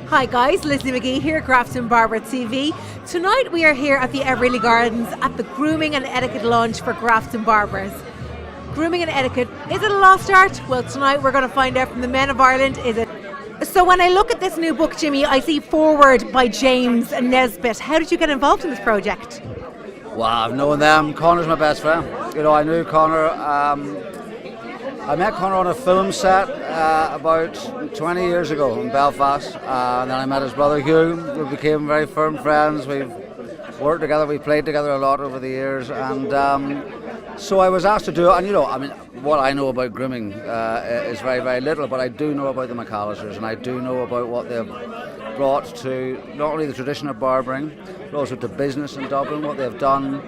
Hi guys, Leslie McGee here, Grafton Barber TV. Tonight we are here at the Everleigh Gardens at the Grooming and Etiquette launch for Grafton Barbers. Grooming and Etiquette, is it a lost art? Well, tonight we're going to find out from the men of Ireland, is it? So when I look at this new book, Jimmy, I see Forward by James Nesbitt. How did you get involved in this project? Well, I've known them. Connor's my best friend. You know, I knew Connor. I met Connor on a film set about 20 years ago in Belfast, and then I met his brother Hugh. We became very firm friends. We've worked together, we played together a lot over the years, and so I was asked to do it. And you know, I mean, what I know about grooming is very, very little, but I do know about the McAllisters, and I do know about what they've brought to not only the tradition of barbering, but also to business in Dublin, what they've done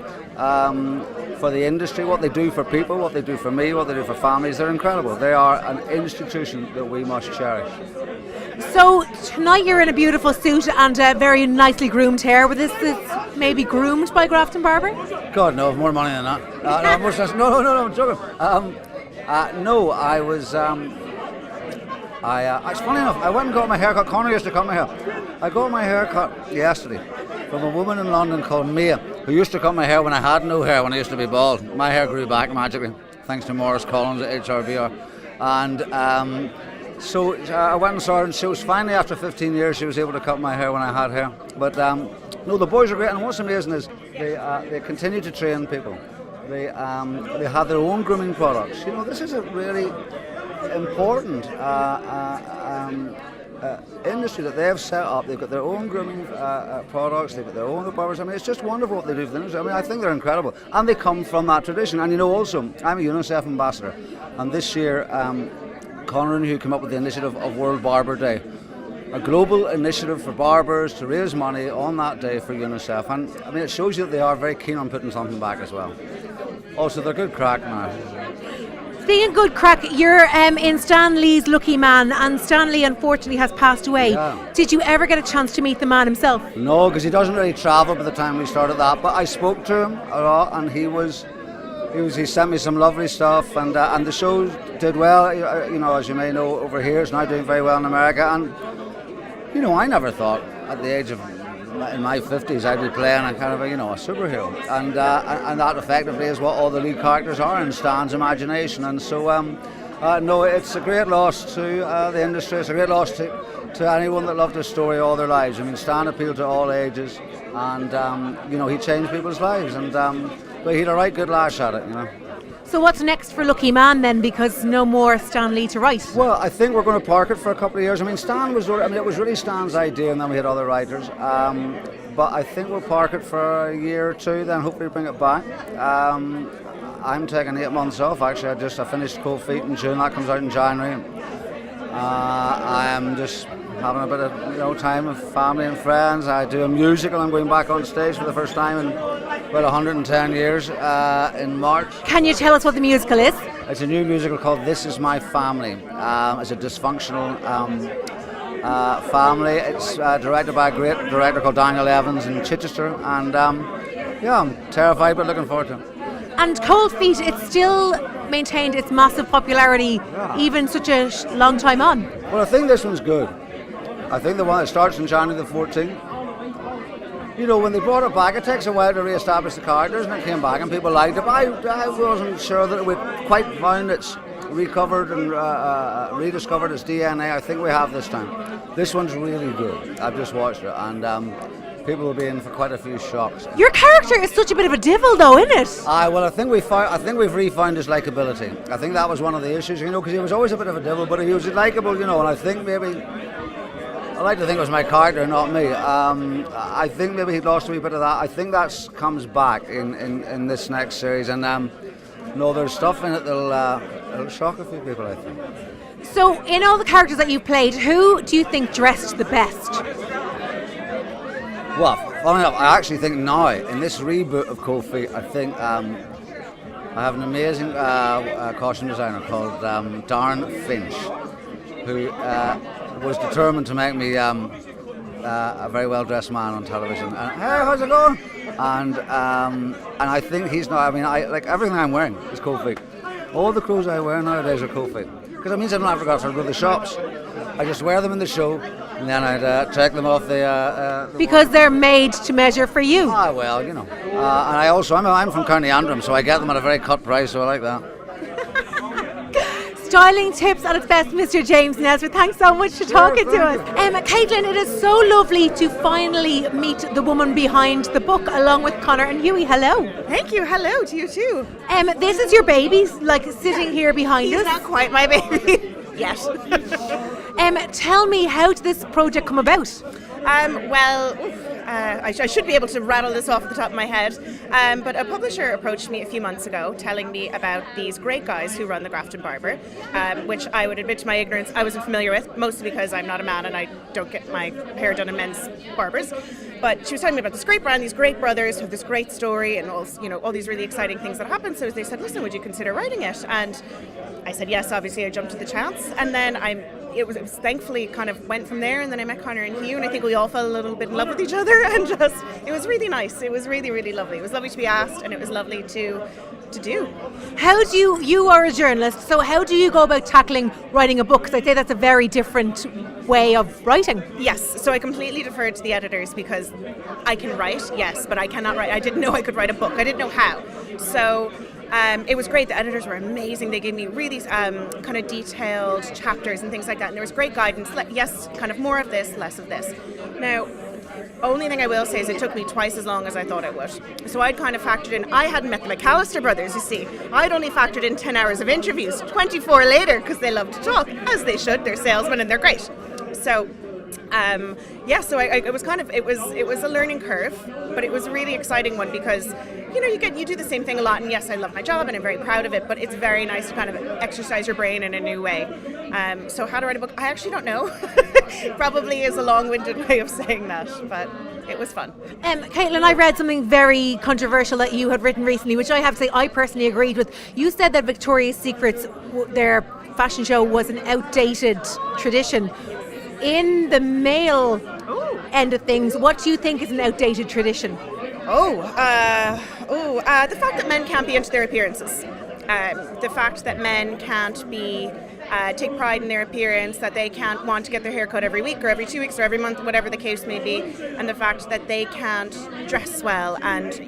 for the industry, what they do for people, what they do for me, what they do for families. They're incredible. They are an institution that we must cherish. So tonight you're in a beautiful suit and very nicely groomed hair. Was this maybe groomed by Grafton Barber? God, no, I've more money than that. No, I'm joking. No, I was... it's funny enough, I went and got my hair cut. Connor used to cut my hair. I got my hair cut yesterday from a woman in London called Mia, who used to cut my hair when I had no hair, when I used to be bald. My hair grew back magically, thanks to Maurice Collins at HRBR. And so I went and saw her, and she was finally, after 15 years, she was able to cut my hair when I had hair. But no, the boys are great, and what's amazing is they continue to train people. They have their own grooming products. You know, this is a really important industry that they've set up. They've got their own grooming products, they've got their own barbers. I mean, it's just wonderful what they do for the industry. I mean, I think they're incredible. And they come from that tradition. And you know, also, I'm a UNICEF ambassador. And this year, Conor and Hugh came up with the initiative of World Barber Day, a global initiative for barbers to raise money on that day for UNICEF. And I mean, it shows you that they are very keen on putting something back as well. Also, they're good crack now. Speaking of good crack, you're in Stan Lee's Lucky Man, and Stan Lee unfortunately has passed away. Yeah. Did you ever get a chance to meet the man himself? No, because he doesn't really travel by the time we started that. But I spoke to him a lot, and he sent me some lovely stuff, and the show did well. You know, as you may know, over here it's now doing very well in America. And you know, I never thought at the age of in my 50s I'd be playing a kind of a superhero, and that effectively is what all the lead characters are in Stan's imagination. And so no, it's a great loss to the industry. It's a great loss to anyone that loved his story all their lives. I mean, Stan appealed to all ages, and you know, he changed people's lives, and but he had a right good lash at it, you know. So what's next for Lucky Man then, because no more Stan Lee to write? Well, I think we're going to park it for a couple of years. I mean, it was really Stan's idea, and then we had other writers. But I think we'll park it for a year or two, then hopefully bring it back. I'm taking 8 months off, actually. I finished Cold Feet in June, that comes out in January. I am just having a bit of time with family and friends. I do a musical. I'm going back on stage for the first time in about 110 years in March. Can you tell us what the musical is? It's a new musical called This Is My Family. It's a dysfunctional family. It's directed by a great director called Daniel Evans in Chichester, and yeah, I'm terrified but looking forward to it. And Cold Feet, it's still maintained its massive popularity, even such a long time on. Well, I think this one's good. I think the one that starts on January the 14th. You know, when they brought it back, it takes a while to re-establish the characters, and it came back and people liked it. But I wasn't sure that we quite found its recovered and rediscovered its DNA. I think we have this time. This one's really good. I've just watched it, and people will be in for quite a few shocks. Your character is such a bit of a devil, though, isn't it? Well, I think we've refound his likability. I think that was one of the issues, you know, because he was always a bit of a devil, but he was likable, you know. And I think maybe, I like to think it was my character, not me. I think maybe he lost a wee bit of that. I think that comes back in this next series, and no, there's stuff in it that'll shock a few people, I think. So, in all the characters that you've played, who do you think dressed the best? Well, funny enough, I actually think now, in this reboot of Cold Feet, I think I have an amazing costume designer called Darren Finch, who was determined to make me a very well-dressed man on television. And, hey, how's it going? And I think he's now, like everything I'm wearing is Cold Feet. All the clothes I wear nowadays are Cold Feet. Because it means I don't have to go to the shops. I just wear them in the show, and then I'd take them off the Because they're made to measure for you. Ah, well, you know. And I also, I'm from County Antrim, so I get them at a very cut price, so I like that. Styling tips at its best, Mr. James Nesbitt. Thanks so much for talking to us. Caitlin, it is so lovely to finally meet the woman behind the book, along with Connor and Hughie. Hello. Thank you. Hello to you too. This is your baby, like sitting here behind He's us. not quite my baby yet. Tell me, how did this project come about? I should be able to rattle this off the top of my head, but a publisher approached me a few months ago telling me about these great guys who run the Grafton Barber, which I would admit to my ignorance I wasn't familiar with, mostly because I'm not a man and I don't get my hair done in men's barbers. But she was telling me about this great brand, these great brothers who have this great story and all these really exciting things that happen. So they said, listen, would you consider writing it? And I said yes, obviously. I jumped at the chance, and then it was thankfully kind of went from there, and then I met Connor and Hugh, and I think we all fell a little bit in love with each other, and it was really nice. It was really, really lovely. It was lovely to be asked, and it was lovely to do. How do you are a journalist, so how do you go about tackling writing a book? Because I'd say that's a very different way of writing. Yes, so I completely deferred to the editors because I can write, yes, but I cannot write. I didn't know I could write a book. I didn't know how. So it was great. The editors were amazing. They gave me really kind of detailed chapters and things like that. And there was great guidance. Yes, kind of more of this, less of this. Now, only thing I will say is it took me twice as long as I thought it would. So I'd kind of factored in, I hadn't met the McAllister brothers, you see. I'd only factored in 10 hours of interviews, 24 later, because they love to talk, as they should. They're salesmen and they're great. So so it was kind of it was a learning curve, but it was a really exciting one because you do the same thing a lot, and yes, I love my job and I'm very proud of it, but it's very nice to kind of exercise your brain in a new way. So how to write a book, I actually don't know. Probably is a long-winded way of saying that, but it was fun. Caitlin, I read something very controversial that you had written recently, which I have to say I personally agreed with. You said that Victoria's Secret's their fashion show was an outdated tradition. In the male end of things, what do you think is an outdated tradition? The fact that men can't be into their appearances. The fact that men can't take pride in their appearance, that they can't want to get their hair cut every week or every 2 weeks or every month, whatever the case may be, and the fact that they can't dress well. And,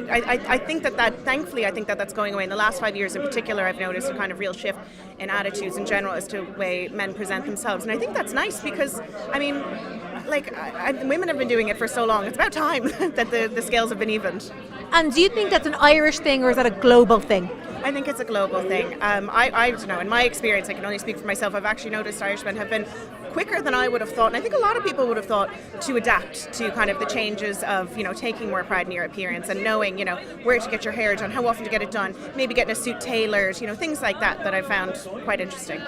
I think thankfully, I think that that's going away. In the last 5 years in particular, I've noticed a kind of real shift in attitudes in general as to the way men present themselves. And I think that's nice because, women have been doing it for so long. It's about time that the scales have been evened. And do you think that's an Irish thing or is that a global thing? I think it's a global thing. I don't know, in my experience, I can only speak for myself, I've actually noticed Irishmen have been quicker than I would have thought, and I think a lot of people would have thought, to adapt to kind of the changes of, taking more pride in your appearance and knowing, where to get your hair done, how often to get it done, maybe getting a suit tailored, things like that I found quite interesting.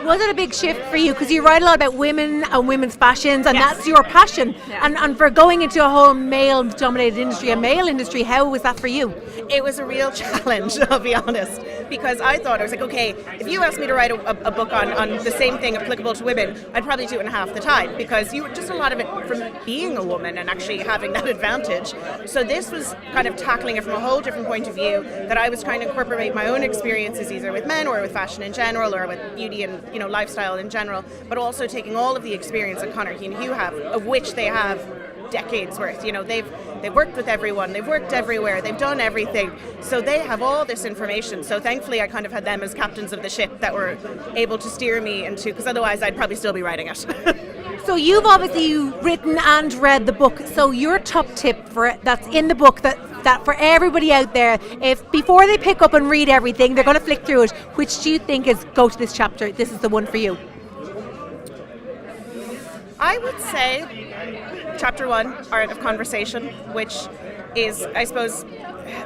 Was it a big shift for you? Because you write a lot about women and women's fashions, and Yes. that's your passion. Yeah. And for going into a whole male-dominated industry, a male industry, how was that for you? It was a real challenge, I'll be honest, because I thought, I was like, okay, if you asked me to write a book on the same thing applicable to women, I'd probably do it in half the time, because you just a lot of it from being a woman and actually having that advantage. So this was kind of tackling it from a whole different point of view, that I was trying to incorporate my own experiences either with men or with fashion in general or with beauty and lifestyle in general, but also taking all of the experience that Connor and Hugh have, of which they have decades worth. They've worked with everyone, they've worked everywhere, they've done everything, so they have all this information. So thankfully I kind of had them as captains of the ship that were able to steer me into, because otherwise I'd probably still be writing it. So you've obviously written and read the book, so your top tip for it that's in the book that for everybody out there, if before they pick up and read everything they're going to flick through it, which do you think is go to this chapter, this is the one for you? I would say Chapter 1, Art of Conversation, which is, I suppose,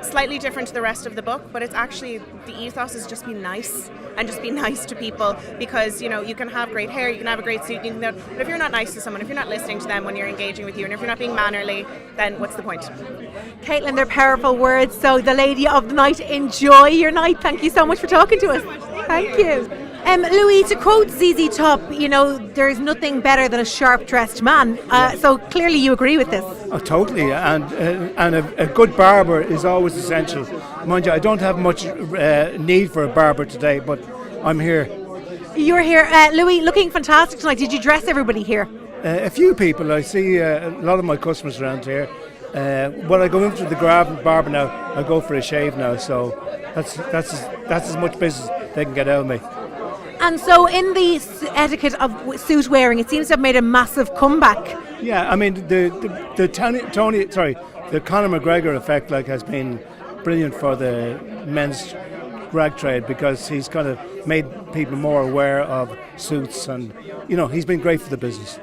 slightly different to the rest of the book, but it's actually, the ethos is just be nice and just be nice to people, because, you can have great hair, you can have a great suit, but if you're not nice to someone, if you're not listening to them when you're engaging with you, and if you're not being mannerly, then what's the point? Caitlin, they're powerful words, so the lady of the night, enjoy your night. Thank you so much for talking to us. Thank you. Louis, to quote ZZ Top, there's nothing better than a sharp-dressed man. So clearly you agree with this. Oh, totally, and a good barber is always essential. Mind you, I don't have much need for a barber today, but I'm here. You're here, Louis, looking fantastic tonight. Did you dress everybody here? A few people. I see a lot of my customers around here. When I go into the Grafton barber now, I go for a shave now. So that's as much business they can get out of me. And so in the etiquette of suit wearing, it seems to have made a massive comeback. Yeah, I mean the Conor McGregor effect has been brilliant for the men's rag trade because he's kind of made people more aware of suits, and he's been great for the business.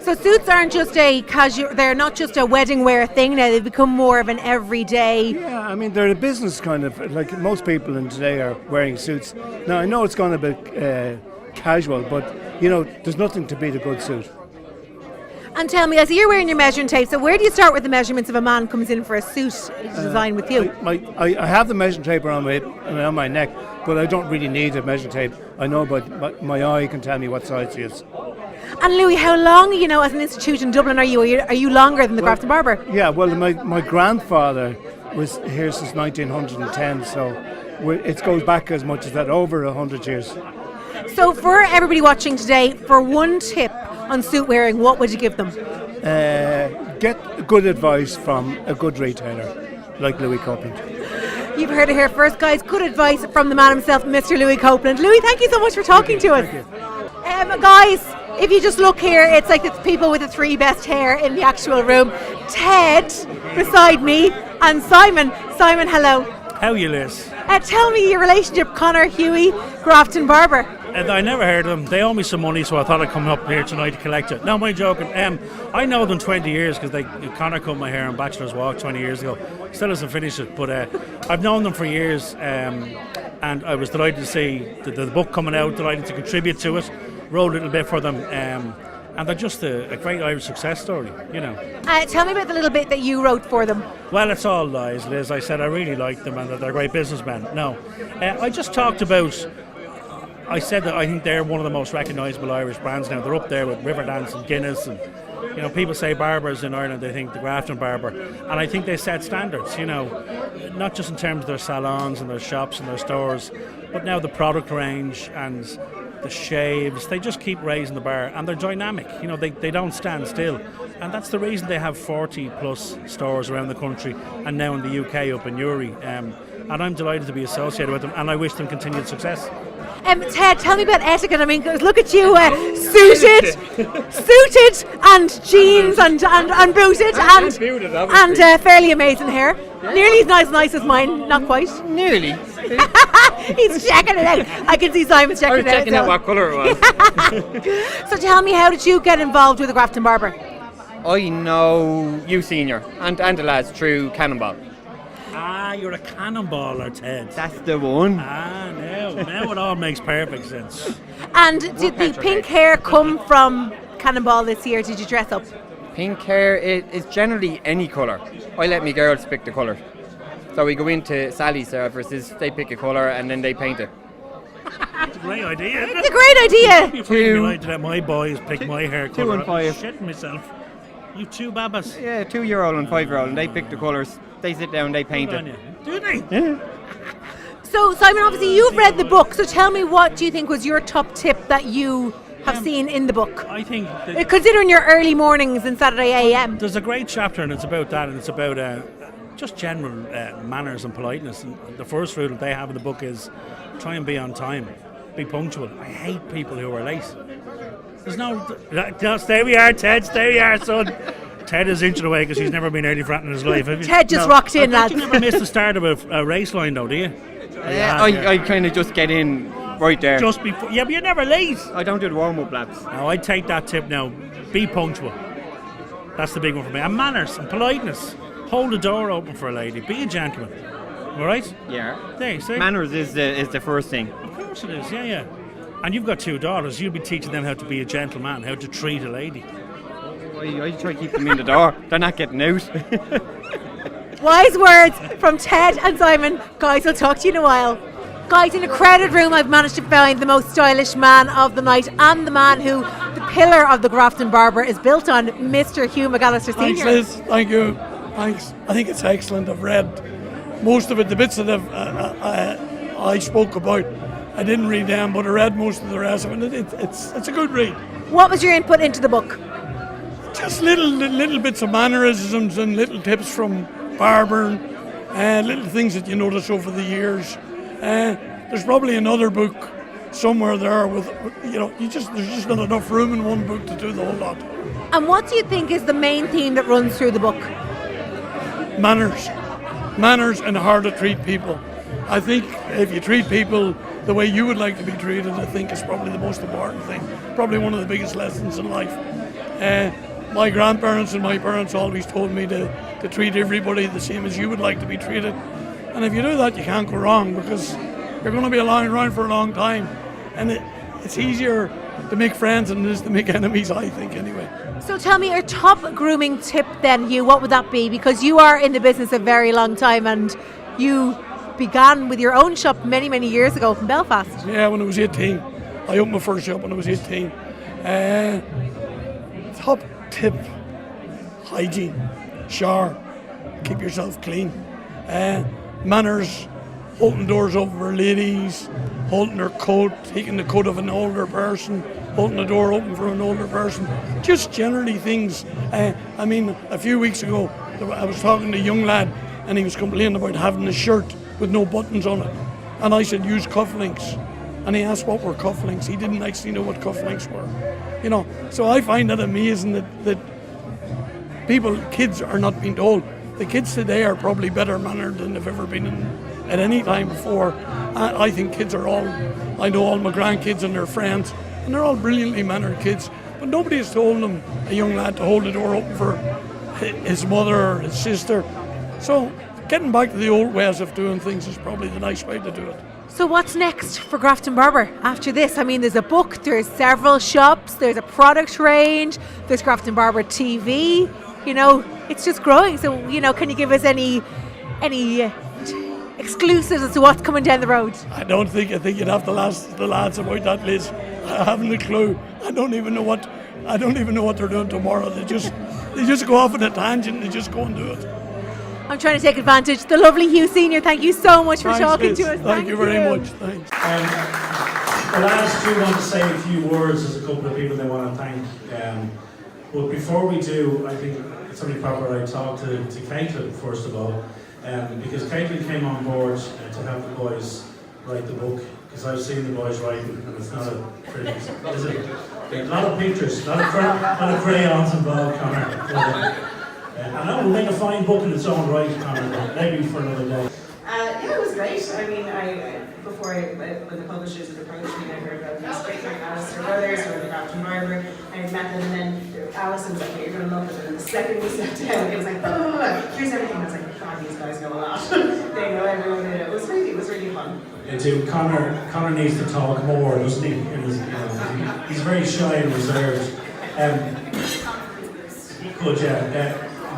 So suits aren't just a casual, they're not just a wedding wear thing now, they've become more of an everyday. Yeah, I mean they're a business kind of, like most people in today are wearing suits. Now I know it's gone a bit casual, but there's nothing to beat a good suit. And tell me, I see you're wearing your measuring tape, so where do you start with the measurements if a man comes in for a suit design with you? I have the measuring tape around my neck, but I don't really need a measuring tape. I know, but my eye can tell me what size he is. And Louis, how long, as an institute in Dublin are you? Are you longer than the Grafton Barber? Yeah, well, my grandfather was here since 1910, so it goes back as much as that, over 100 years. So for everybody watching today, for one tip on suit wearing, what would you give them? Get good advice from a good retailer like Louis Copeland. You've heard it here first, guys. Good advice from the man himself, Mr. Louis Copeland. Louis, thank you so much for talking to us. Guys, if you just look here, it's like it's people with the three best hair in the actual room. Ted beside me and Simon. Simon, hello. How are you, Liz? Tell me your relationship, Conor, Hughie, Grafton Barber. I never heard of them. They owe me some money, so I thought I'd come up here tonight to collect it. No, I'm joking. I know them 20 years because Conor cut my hair on Bachelor's Walk 20 years ago. Still hasn't finished it, but I've known them for years, and I was delighted to see the book coming out, delighted to contribute to it, wrote a little bit for them, and they're just a great Irish success story, Tell me about the little bit that you wrote for them. Well, it's all lies, Liz. I said I really like them and that they're great businessmen. No, I just talked about... I said that I think they're one of the most recognisable Irish brands now. They're up there with Riverdance and Guinness, and people say barbers in Ireland, they think the Grafton Barber, and I think they set standards. Not just in terms of their salons and their shops and their stores, but now the product range and the shaves. They just keep raising the bar, and they're dynamic. They don't stand still, and that's the reason they have 40 plus stores around the country, and now in the UK up in Newry. And I'm delighted to be associated with them, and I wish them continued success. Ted, tell me about etiquette. I mean, look at you, suited, and jeans and booted, and fairly amazing hair. Yeah. Nearly as nice as mine, not quite. Nearly. He's checking it out. I can see Simon's checking it out. Checking out what colour it was. So tell me, how did you get involved with the Grafton Barber? I know you, Senior, and the lads through Cannonball. Ah, you're a cannonballer, Ted. That's the one. Now it all makes perfect sense. And did the pink hair come from Cannonball this year? Did you dress up? Pink hair is generally any colour. I let me girls pick the colour. So we go into Sally's services, they pick a colour and then they paint it. It's a great idea. It's a great idea. You're freaking right to let my boys pick my hair colour. 2 and 5. I'm shitting myself. You two babas. Yeah, 2-year-old and 5-year-old, and they pick the colours. They sit down, they paint it. Do they? Yeah. So, Simon, obviously you've read the book, so tell me, what do you think was your top tip that you have seen in the book? I think... Considering your early mornings and Saturday AM. There's a great chapter, and it's about that, and it's about just general manners and politeness. And the first rule that they have in the book is try and be on time, be punctual. I hate people who are late. There's no... Stay we are, Ted, stay we are, son. Ted is inching away because he's never been early frat in his life. Ted just rocked in, lads. You never missed the start of a race line, though, do you? I kind of just get in right there. Just before. Yeah, but you're never late. I don't do the warm-up laps. No, I take that tip now. Be punctual. That's the big one for me. And manners and politeness. Hold the door open for a lady. Be a gentleman. All right? Yeah. There, see? Manners is the first thing. Of course it is, yeah. And you've got 2 daughters. You'll be teaching them how to be a gentleman, how to treat a lady. I try to keep them in the door. They're not getting out. Wise words from Ted and Simon. Guys, I'll talk to you in a while. Guys, in a crowded room, I've managed to find the most stylish man of the night, and the man who the pillar of the Grafton Barber is built on, Mr. Hugh McAllister Sr. Thanks, Liz. Thank you. Thanks. I think it's excellent. I've read most of it. The bits that I spoke about I didn't read them, but I read most of the rest of it. It's a good read. What was your input into the book? Just little bits of mannerisms and little tips from Barber, little things that you notice over the years. There's probably another book somewhere there with there's just not enough room in one book to do the whole lot. And what do you think is the main theme that runs through the book? Manners and how to treat people. I think if you treat people the way you would like to be treated, I think is probably the most important thing. Probably one of the biggest lessons in life. My grandparents and my parents always told me to treat everybody the same as you would like to be treated. And if you do that, you can't go wrong, because you're going to be around for a long time. And it's easier to make friends than it is to make enemies, I think, anyway. So tell me, your top grooming tip then, Hugh, what would that be? Because you are in the business a very long time, and you began with your own shop many, many years ago from Belfast. Yeah, when I was 18. I opened my first shop when I was 18. Top tip: hygiene, shower, keep yourself clean. Manners, holding doors open for ladies, holding their coat, taking the coat of an older person, holding the door open for an older person. Just generally things. A few weeks ago, I was talking to a young lad, and he was complaining about having a shirt with no buttons on it. And I said, use cufflinks. And he asked what were cufflinks. He didn't actually know what cufflinks were. So I find that amazing that kids are not being told. The kids today are probably better mannered than they've ever been at any time before. I think kids are I know all my grandkids and their friends, and they're all brilliantly mannered kids. But nobody has told them, a young lad, to hold the door open for his mother or his sister. So getting back to the old ways of doing things is probably the nice way to do it. So what's next for Grafton Barber after this? I mean, there's a book, there's several shops, there's a product range, there's Grafton Barber TV. It's just growing. So, can you give us any exclusives as to what's coming down the road? I think you'd have to ask the lads about that, Liz. I haven't a clue. I don't even know what they're doing tomorrow. They just go off on a tangent and they just go and do it. I'm trying to take advantage. The lovely Hugh Senior, thank you so much for talking Liz. to us. Thank you very much. Thanks. The lads do want to say a few words. There's a couple of people they want to thank. But before we do, I think it's only proper I talk to Caitlin first of all, because Caitlin came on board to help the boys write the book, because I've seen the boys writing, and it's not a pretty, is it? A lot of pictures, a lot of crayons involved, Connor. I know we'll make a fine book in its own right, Connor, but maybe for another day. Yeah, it was great. I mean, when the publishers had approached me, I heard about these great like Alistair Brothers or the Grafton Barber. I met them, and then Alison was like, "You're going to love it." And the second we sat down, it was like, "Oh, here's everything." I was like, "God, these guys know a lot. They know everyone in it." It was really fun. And Connor needs to talk more, doesn't he? He's very shy and reserved.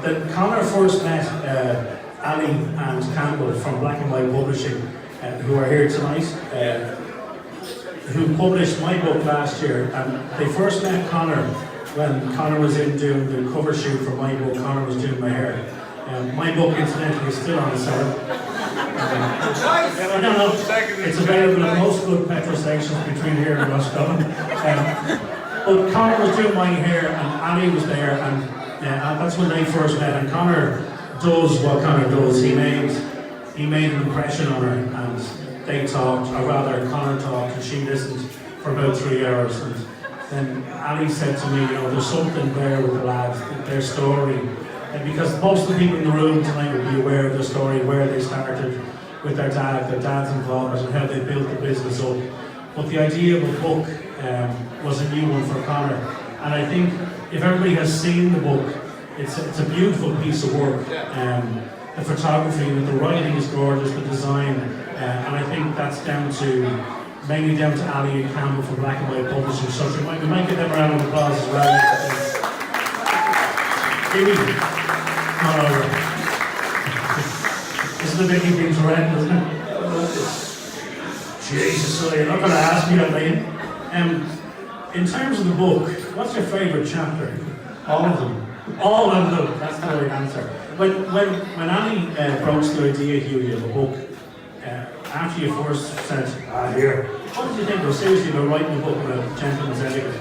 That Connor first met Ali and Campbell from Black and White Publishing, who are here tonight, who published my book last year. And they first met Connor when Connor was in doing the cover shoot for my book. Connor was doing my hair. My book, incidentally, is still on the cellar. It's available at most good petrol stations between here and Roscommon. But Connor was doing my hair, and Ali was there, and that's when they first met. And Connor does what Connor does. He made an impression on her, and they talked, or rather Connor talked, and she listened for about 3 hours. And then Ali said to me, there's something there with the lads, their story. And because most of the people in the room tonight will be aware of their story, where they started with their dad's involvement, and how they built the business up. But the idea of a book was a new one for Connor. And I think if everybody has seen the book, it's a beautiful piece of work. The photography, the writing is gorgeous, the design, and I think that's mainly down to Ali and Campbell from Black and White Publishing. So we might give them a round of applause as well. Not over. This is the big thing to read, isn't it? Jesus, so you're not going to ask me that, mate. In terms of the book, what's your favourite chapter? All of them. All of them. That's the right answer. When Ali broached the idea, Hugh, of a book, after you first said, here, What did you think of seriously about writing a book about gentleman's etiquette?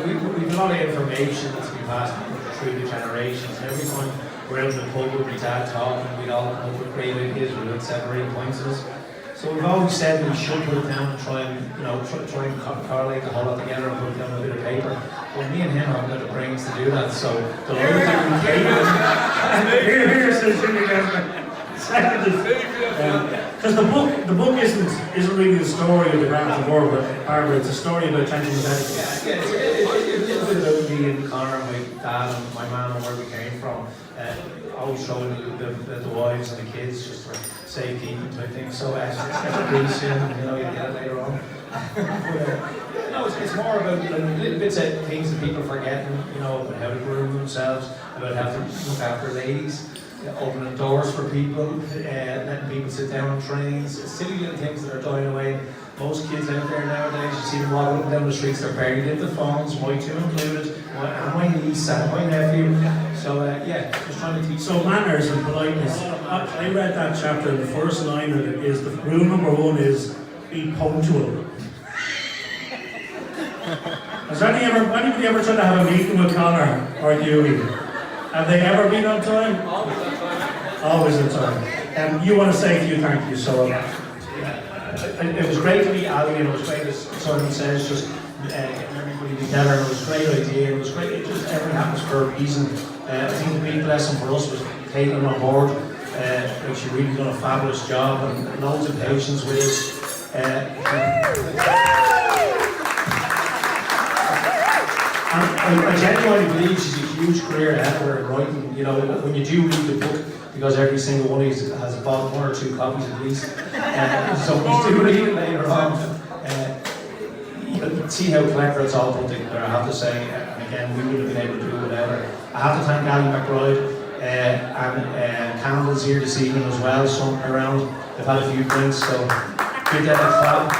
We've a lot of information that's been passed through the generations. And every time we're out in the pub with my dad talking, we'd all come up with great ideas with 7 or 8 points of us. So we've always said that we should put it down and try and correlate the whole lot together and put it down on a bit of paper. Well, me and him haven't got the brains to do that, so the longer that we Here says Jimmy Desmond. Because the book isn't really the story of the Grafton Barber, it's a story about gentleman's etiquette. Yeah, it's a bit about me and Connor and my dad and my man and where we came from. Always showing the wives and the kids just for safekeeping type things. So pretty soon, you get it later on. It's more about little bits of things that people forget, about how to groom themselves, about how to look after ladies. Opening doors for people, letting people sit down on trains, silly little things that are dying away. Most kids out there nowadays, you see them walking up and down the streets, they're buried into phones, my two included, my niece and my nephew. So just trying to teach. So manners and politeness. I read that chapter, and the first line of it is, the rule number 1 is, be punctual. Has anybody ever tried to have a meeting with Connor or Dewey? Have they ever been on time? Always on time. You want to say a few thank yous, so it was great to meet Ali, and it was great, as Simon says, just getting everybody together. It was a great idea. It was great. It just everything happens for a reason. I think the big lesson for us was Caitlin on board. She really done a fabulous job and loads of patience with us. And I genuinely believe she's a huge career ahead of her in writing. When you do read the book, because every single one of you has bought 1 or 2 copies at least. So when you do read it later on, you see how clever it's all put together, I have to say. And again, we wouldn't have been able to do it without her. I have to thank Ali McBride, and Campbell's here this evening as well, some around. They've had a few drinks, so give them a clap.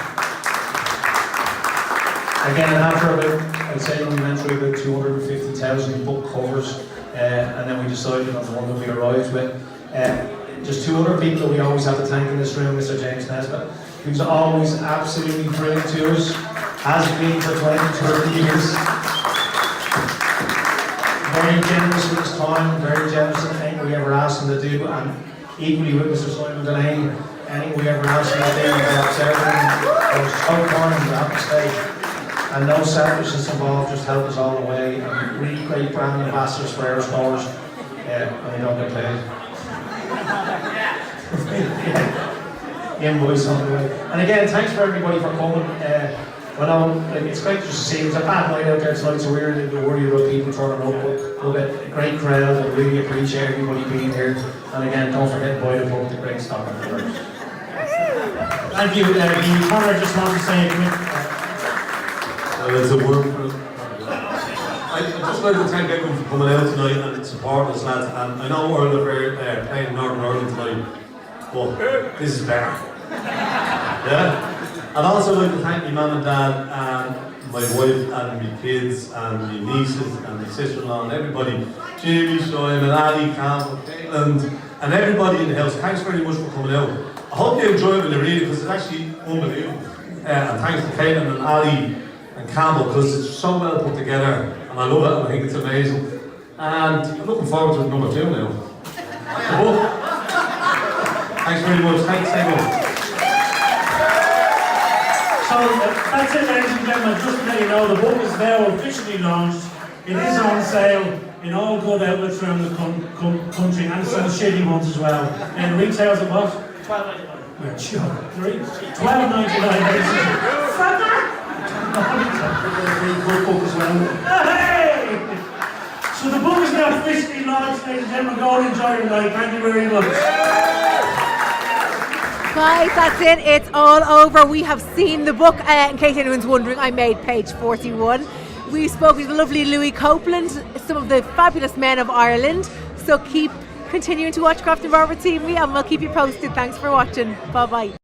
Again, after I'd say we went through about 250,000 book covers, and then we decided on the one that we arrived with. Just 2 other people that we always have to thank in this room, Mr. James Nesbitt, who's always absolutely brilliant to us, has been for 20-30 years. Very generous with his time, very generous in anything we ever asked him to do, and equally with Mr. Simon Delaney, anything we ever asked him to do, he helps everything. It was so kind, I have to say. And no selfishness involved, just help us all the way. And really great brand ambassadors for our stores, and we don't get paid. Invoice on the way. And again, thanks for everybody for coming. It's great just to see. It was a bad night out there tonight, so we were a little bit worried about people turning up. But we'll get a great crowd, and really appreciate everybody being here. And again, don't forget to buy the book, The Great Stock of Barbers. Thank you. Connor just wants to say a quick. It's a word for I'd just like to thank everyone for coming out tonight and supporting us, lads. And I know we're playing in Northern Ireland tonight, but this is better. Yeah? I'd also like to thank my mum and dad and my wife and my kids and my nieces and my sister-in-law and everybody. Jimmy, Sean and Ali, Campbell, Caitlin, and everybody in the house. Thanks very much for coming out. I hope you enjoy it when you read it, because it's actually unbelievable. And thanks to Caitlin and Ali and Campbell, because it's so well put together, and I love it, and I think it's amazing. And I'm looking forward to number 2 now. The book. Thanks very much. Thanks, everyone. So that's it, ladies and gentlemen. Just to let you know, the book is now officially launched. It is on sale in all good outlets around the country, and some shitty ones as well. And retails at what? $12.99. You're joking. $12.99. Good book as well. Hey! So the book is now officially launched, ladies and gentlemen. Go and enjoy your night. Thank you very much. Guys, that's it. It's all over. We have seen the book. In case anyone's wondering, I made page 41. We spoke to the lovely Louis Copeland, some of the fabulous men of Ireland. So keep continuing to watch Grafton Barber TV, and we'll keep you posted. Thanks for watching. Bye-bye.